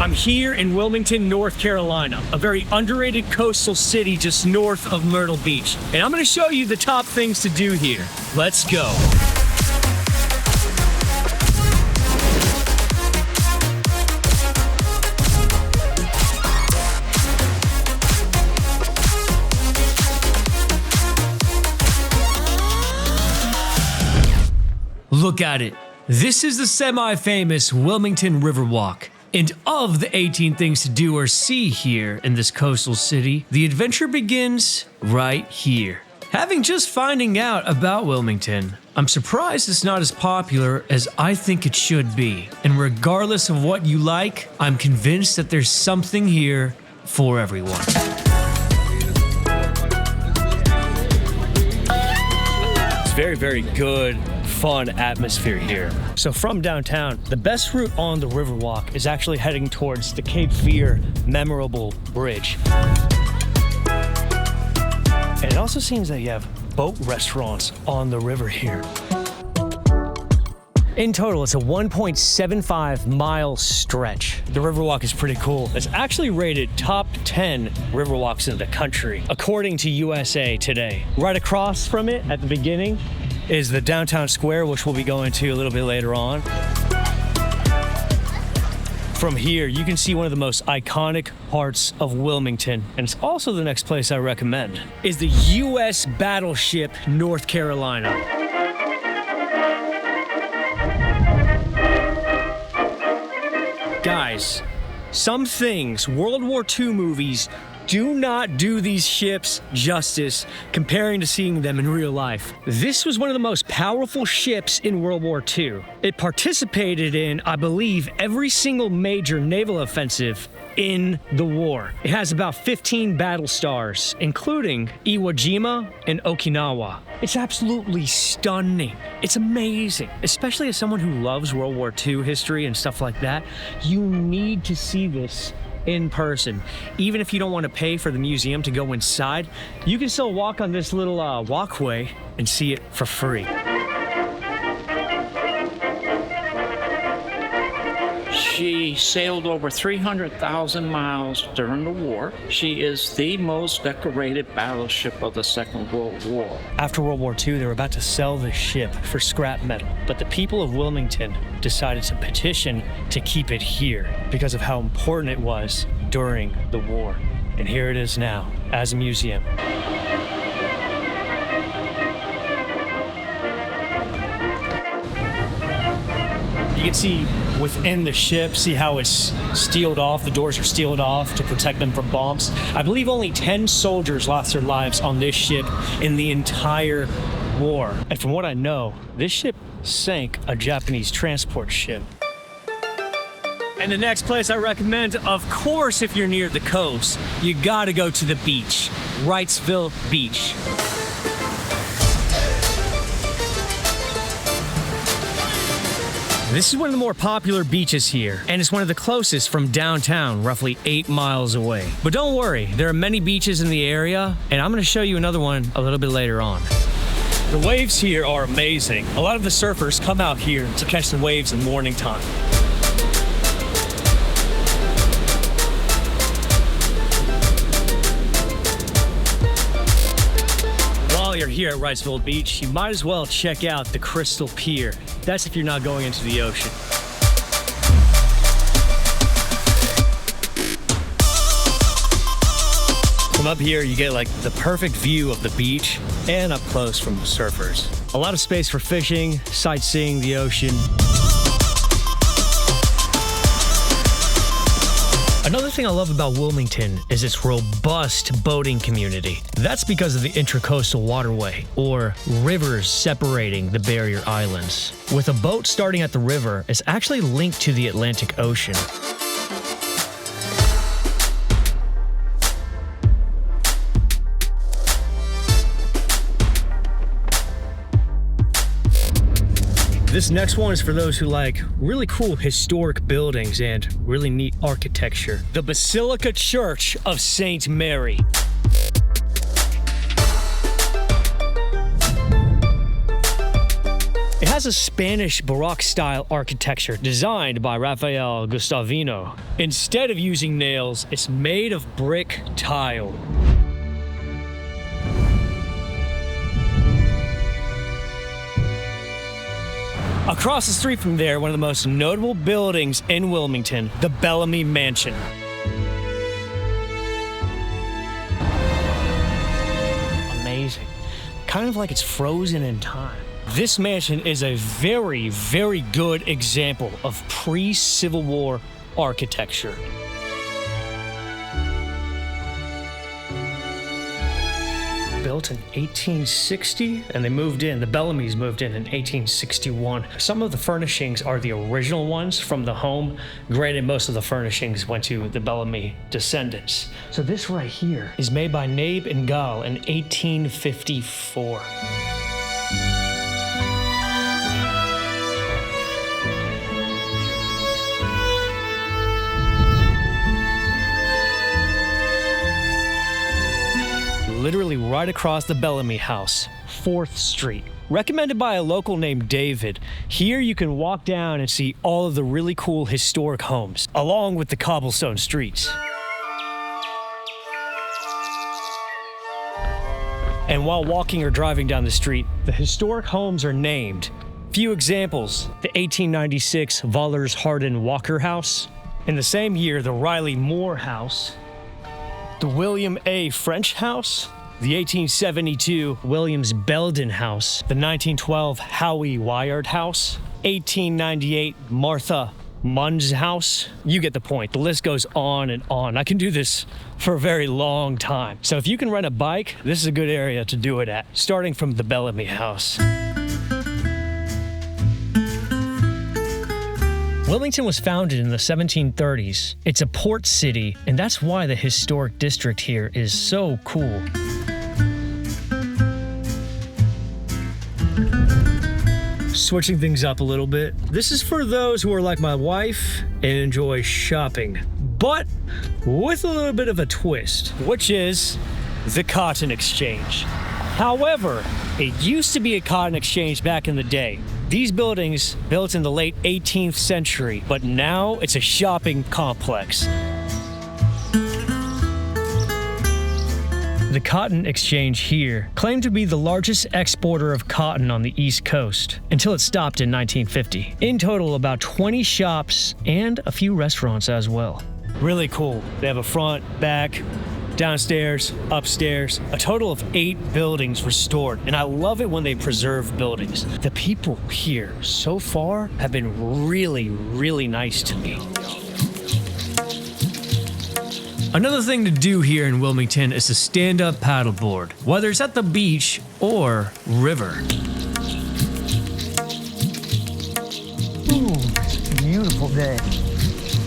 I'm here in Wilmington, North Carolina, a very underrated coastal city just north of Myrtle Beach. And I'm gonna show you the top things to do here. Let's go. Look at it. This is the semi-famous Wilmington Riverwalk. And of the 18 things to do or see here in this coastal city, the adventure begins right here. Having just finding out about Wilmington, I'm surprised it's not as popular as I think it should be. And regardless of what you like, I'm convinced that there's something here for everyone. It's very, very good, fun atmosphere here. So from downtown, the best route on the Riverwalk is actually heading towards the Cape Fear Memorable Bridge. And it also seems that you have boat restaurants on the river here. In total, it's a 1.75 mile stretch. The Riverwalk is pretty cool. It's actually rated top 10 Riverwalks in the country, according to USA Today. Right across from it at the beginning is the downtown square, which we'll be going to a little bit later on. From here, you can see one of the most iconic parts of Wilmington, and it's also the next place I recommend, is the U.S. Battleship, North Carolina. Guys, some things, World War II movies, do not do these ships justice comparing to seeing them in real life. This was one of the most powerful ships in World War II. It participated in, I believe, every single major naval offensive in the war. It has about 15 battle stars, including Iwo Jima and Okinawa. It's absolutely stunning. It's amazing. Especially as someone who loves World War II history and stuff like that, you need to see this in person. Even if you don't want to pay for the museum to go inside, you can still walk on this little walkway and see it for free. She sailed over 300,000 miles during the war. She is the most decorated battleship of the Second World War. After World War II, they were about to sell the ship for scrap metal, but the people of Wilmington decided to petition to keep it here because of how important it was during the war. And here it is now as a museum. You can see within the ship, see how it's sealed off. The doors are sealed off to protect them from bombs. I believe only 10 soldiers lost their lives on this ship in the entire war. And from what I know, this ship sank a Japanese transport ship. And the next place I recommend, of course, if you're near the coast, you gotta go to the beach, Wrightsville Beach. This is one of the more popular beaches here, and it's one of the closest from downtown, roughly 8 miles away. But don't worry, there are many beaches in the area, and I'm gonna show you another one a little bit later on. The waves here are amazing. A lot of the surfers come out here to catch the waves in the morning time. While you're here at Wrightsville Beach, you might as well check out the Crystal Pier. That's if you're not going into the ocean. From up here, you get like the perfect view of the beach and up close from the surfers. A lot of space for fishing, sightseeing the ocean. Another thing I love about Wilmington is its robust boating community. That's because of the Intracoastal Waterway, or rivers separating the barrier islands. With a boat starting at the river, it's actually linked to the Atlantic Ocean. This next one is for those who like really cool historic buildings and really neat architecture. The Basilica Church of St. Mary. It has has a Spanish Baroque-style architecture designed by Rafael Gustavino. Instead of using nails, it's made of brick tile. Across the street from there, one of the most notable buildings in Wilmington, the Bellamy Mansion. Amazing. Kind of like it's frozen in time. This mansion is a very, very good example of pre-Civil War architecture. Built in 1860, and they moved in, the Bellamys moved in 1861. Some of the furnishings are the original ones from the home. Granted, most of the furnishings went to the Bellamy descendants. So this right here is made by Nabe and Gall in 1854. Literally right across the Bellamy house, 4th Street. Recommended by a local named David. Here you can walk down and see all of the really cool historic homes, along with the cobblestone streets. And while walking or driving down the street, the historic homes are named. Few examples: the 1896 Vollers Hardin Walker House. In the same year, the Riley Moore House. The William A. French House, the 1872 Williams Belden House, the 1912 Howie Wyard House, 1898 Martha Munn's House. You get the point. The list goes on and on. I can do this for a very long time. So if you can rent a bike, this is a good area to do it at, starting from the Bellamy House. Wilmington was founded in the 1730s. It's a port city, and that's why the historic district here is so cool. Switching things up a little bit. This is for those who are like my wife and enjoy shopping, but with a little bit of a twist, which is the Cotton Exchange. However, it used to be a cotton exchange back in the day. These buildings built in the late 18th century, but now it's a shopping complex. The Cotton Exchange here claimed to be the largest exporter of cotton on the East Coast until it stopped in 1950. In total, about 20 shops and a few restaurants as well. Really cool. They have a front, back, downstairs, upstairs, a total of 8 buildings restored, and I love it when they preserve buildings. The people here so far have been really, really nice to me. Another thing to do here in Wilmington is to stand up paddleboard, whether it's at the beach or river. Ooh, it's a beautiful day.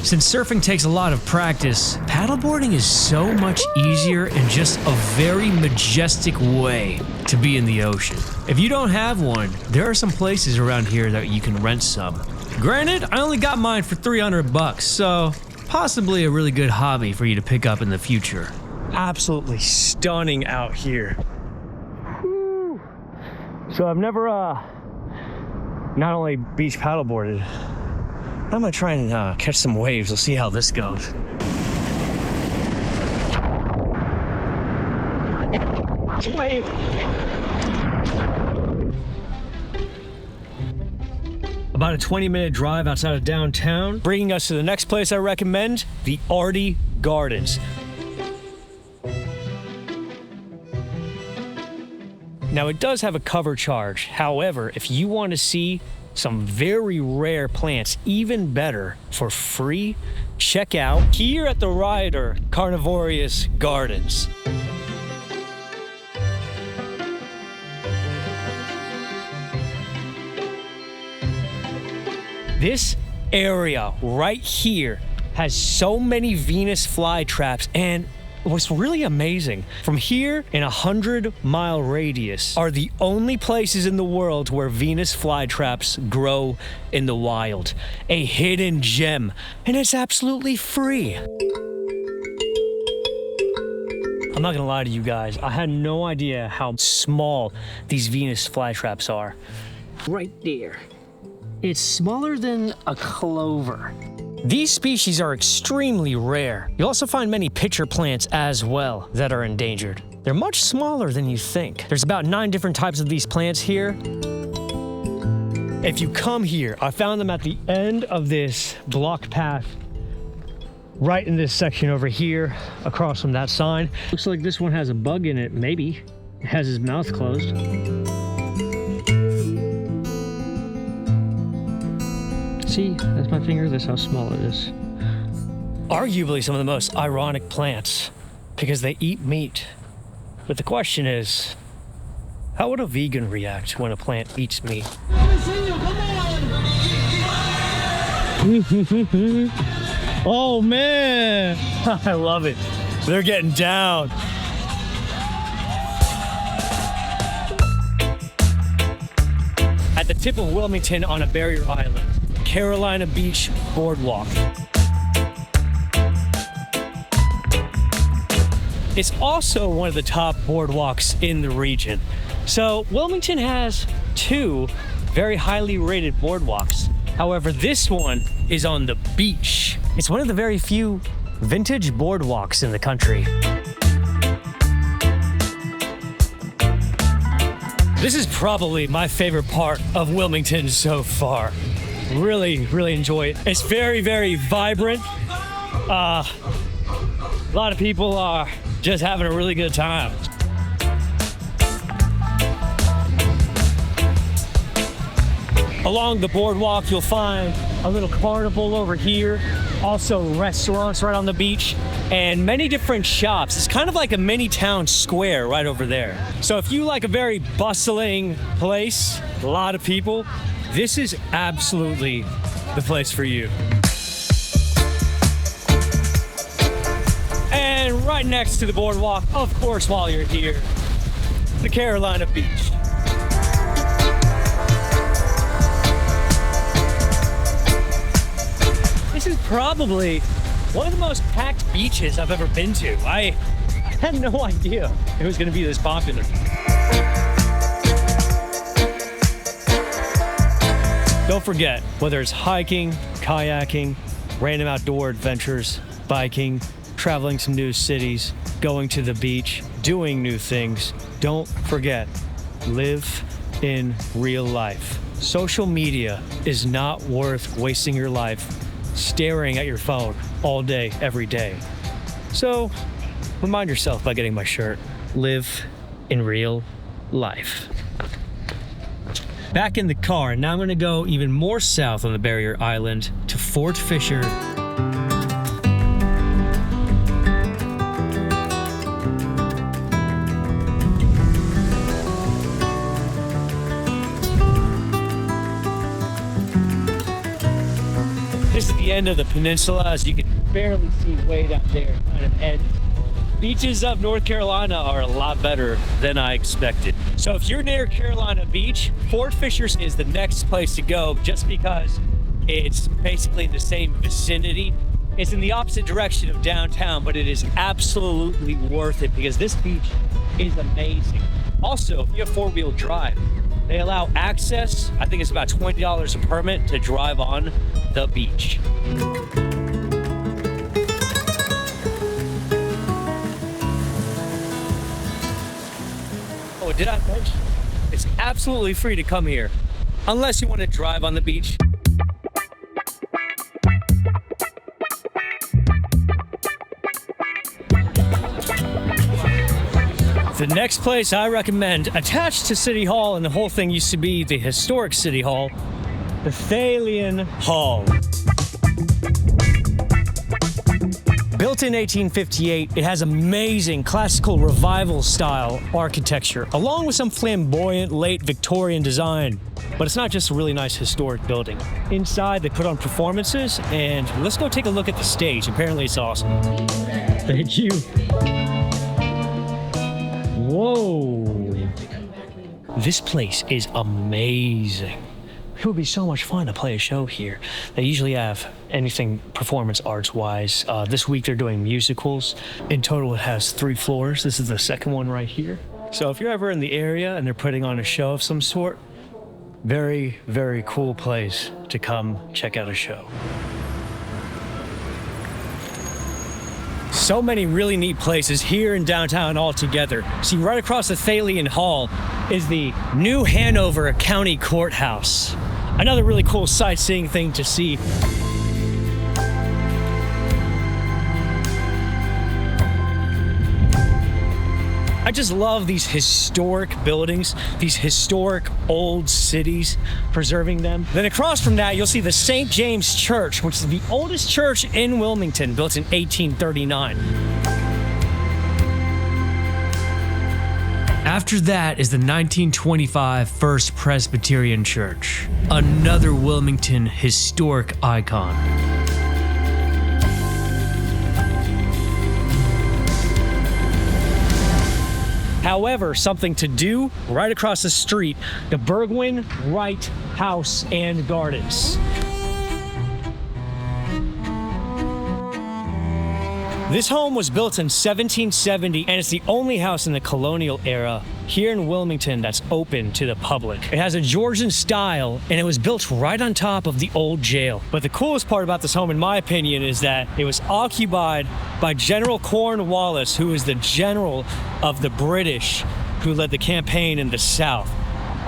Since surfing takes a lot of practice, paddleboarding is so much easier and just a very majestic way to be in the ocean. If you don't have one, there are some places around here that you can rent some. Granted, I only got mine for $300, so possibly a really good hobby for you to pick up in the future. Absolutely stunning out here. Woo. So I've never not only beach paddleboarded, I'm gonna try and catch some waves. We'll see how this goes. Wave. About a 20-minute drive outside of downtown, bringing us to the next place I recommend, the Airlie Gardens. Now, it does have a cover charge. However, if you want to see some very rare plants, even better, for free, check out here at the Rehder Carnivorous Gardens. This area right here has so many Venus flytraps, and what's really amazing, from here in a 100-mile radius are the only places in the world where Venus flytraps grow in the wild. A hidden gem, and it's absolutely free. I'm not gonna lie to you guys, I had no idea how small these Venus flytraps are. right there. It's smaller than a clover. These species are extremely rare. You'll also find many pitcher plants as well that are endangered. They're much smaller than you think. There's about 9 different types of these plants here. If you come here, I found them at the end of this block path, right in this section over here, across from that sign. Looks like this one has a bug in it, maybe. It has his mouth closed. See, that's my finger, that's how small it is. Arguably some of the most ironic plants because they eat meat. But the question is, how would a vegan react when a plant eats meat? Oh man, I love it. They're getting down. At the tip of Wilmington on a barrier island, Carolina Beach Boardwalk. It's also one of the top boardwalks in the region. So Wilmington has 2 very highly rated boardwalks. However, this one is on the beach. It's one of the very few vintage boardwalks in the country. This is probably my favorite part of Wilmington so far. Really, really enjoy it. It's very, very vibrant. A lot of people are just having a really good time. Along the boardwalk, you'll find a little carnival over here. Also restaurants right on the beach and many different shops. It's kind of like a mini town square right over there. So if you like a very bustling place, a lot of people, this is absolutely the place for you. And right next to the boardwalk, of course, while you're here, the Carolina Beach. This is probably one of the most packed beaches I've ever been to. I had no idea it was going to be this popular. Don't forget, whether it's hiking, kayaking, random outdoor adventures, biking, traveling to new cities, going to the beach, doing new things, don't forget, live in real life. Social media is not worth wasting your life staring at your phone all day, every day. So, remind yourself by getting my shirt. Live in real life. Back in the car, now I'm gonna go even more south on the barrier island to Fort Fisher. This is the end of the peninsula, as you can barely see way down there, kind of end. Beaches of North Carolina are a lot better than I expected. So if you're near Carolina Beach, Fort Fisher is the next place to go just because it's basically in the same vicinity. It's in the opposite direction of downtown, but it is absolutely worth it because this beach is amazing. Also, if you have 4-wheel drive, they allow access, I think it's about $20 a permit to drive on the beach. Oh, did I mention? It's absolutely free to come here, unless you want to drive on the beach. The next place I recommend, attached to City Hall, and the whole thing used to be the historic City Hall, the Thalian Hall. Built in 1858, it has amazing classical revival style architecture, along with some flamboyant late Victorian design. But it's not just a really nice historic building. Inside, they put on performances, and let's go take a look at the stage. Apparently it's awesome. Thank you. Whoa. This place is amazing. It would be so much fun to play a show here. They usually have anything performance arts wise. This week they're doing musicals. In total, it has 3 floors. This is the second one right here. So if you're ever in the area and they're putting on a show of some sort, Very, very cool place to come check out a show. So many really neat places here in downtown altogether. See, right across the Thalian Hall is the new Hanover County Courthouse. Another really cool sightseeing thing to see. I just love these historic buildings, these historic old cities, preserving them. Then across from that, you'll see the St. James Church, which is the oldest church in Wilmington, built in 1839. After that is the 1925 First Presbyterian Church, another Wilmington historic icon. However, something to do right across the street, the Burgwin-Wright House and Gardens. This home was built in 1770, and it's the only house in the colonial era here in Wilmington that's open to the public. It has a Georgian style, and it was built right on top of the old jail. But the coolest part about this home, in my opinion, is that it was occupied by General Cornwallis, who was the general of the British who led the campaign in the South.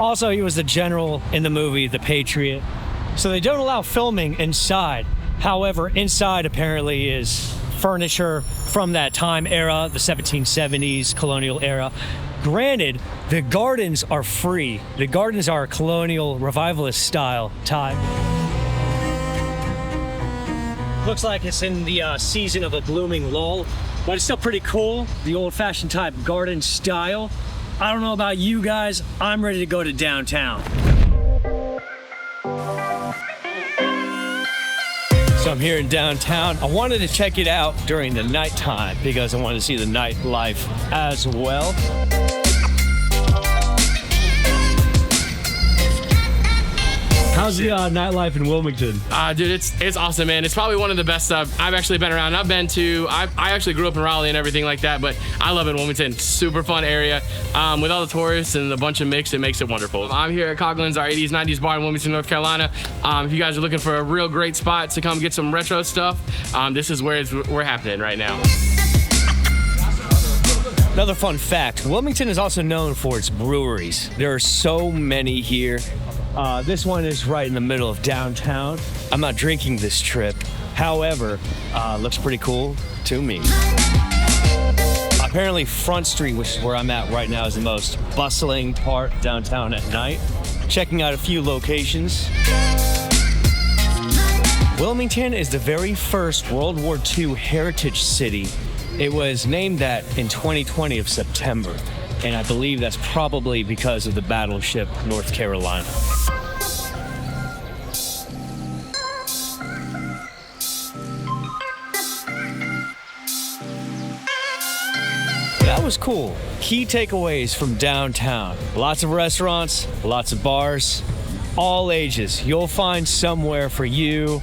Also, he was the general in the movie The Patriot. So they don't allow filming inside. However, inside apparently is furniture from that time era, the 1770s colonial era. Granted, the gardens are free. The gardens are colonial revivalist style type. Looks like it's in the season of a blooming lull, but it's still pretty cool. The old-fashioned type garden style. I don't know about you guys, I'm ready to go to downtown. So I'm here in downtown. I wanted to check it out during the nighttime because I wanted to see the nightlife as well. How's the nightlife in Wilmington? Dude, it's awesome, man. It's probably one of the best I've actually been around. I actually grew up in Raleigh and everything like that, but I love it in Wilmington. Super fun area. With all the tourists and a bunch of mix, it makes it wonderful. I'm here at Coughlin's, our 80s, 90s bar in Wilmington, North Carolina. If you guys are looking for a real great spot to come get some retro stuff, this is where we're happening right now. Another fun fact, Wilmington is also known for its breweries. There are so many here. This one is right in the middle of downtown. I'm not drinking this trip. However, looks pretty cool to me. Apparently Front Street, which is where I'm at right now, is the most bustling part downtown at night. Checking out a few locations. Wilmington is the very first World War II heritage city. It was named that in 2020 of September. And I believe that's probably because of the Battleship, North Carolina. That was cool. Key takeaways from downtown. Lots of restaurants, lots of bars, all ages. You'll find somewhere for you,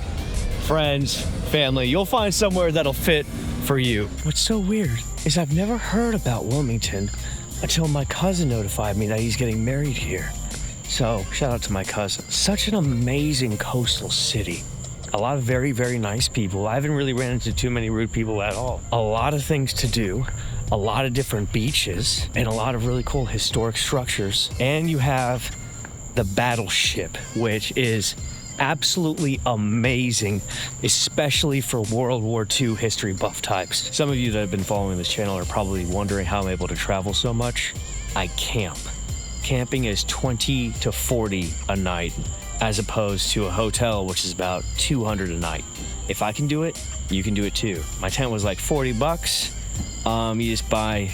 friends, family. You'll find somewhere that'll fit for you. What's so weird is I've never heard about Wilmington until my cousin notified me that he's getting married here. So, shout out to my cousin. Such an amazing coastal city. A lot of very, very nice people. I haven't really ran into too many rude people at all. A lot of things to do, a lot of different beaches, and a lot of really cool historic structures. And you have the Battleship, which is absolutely amazing, especially for World War II history buff types. Some of you that have been following this channel are probably wondering how I'm able to travel so much. I camp. Camping is 20 to 40 a night, as opposed to a hotel, which is about 200 a night. If I can do it, you can do it too. My tent was like $40. You just buy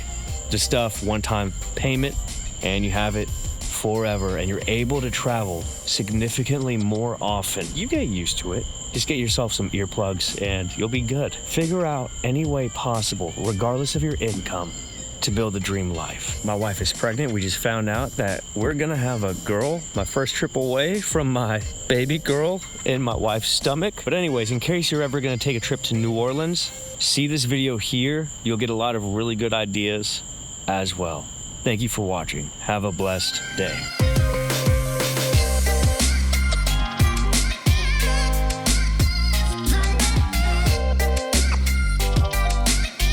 the stuff, one-time payment, and you have it forever, and you're able to travel significantly more often. You get used to it. Just get yourself some earplugs and you'll be good. Figure out any way possible, regardless of your income, to build the dream life. My wife is pregnant. We just found out that we're gonna have a girl, my first trip away from my baby girl in my wife's stomach. But anyways, in case you're ever gonna take a trip to New Orleans, see this video here. You'll get a lot of really good ideas as well. Thank you for watching. Have a blessed day.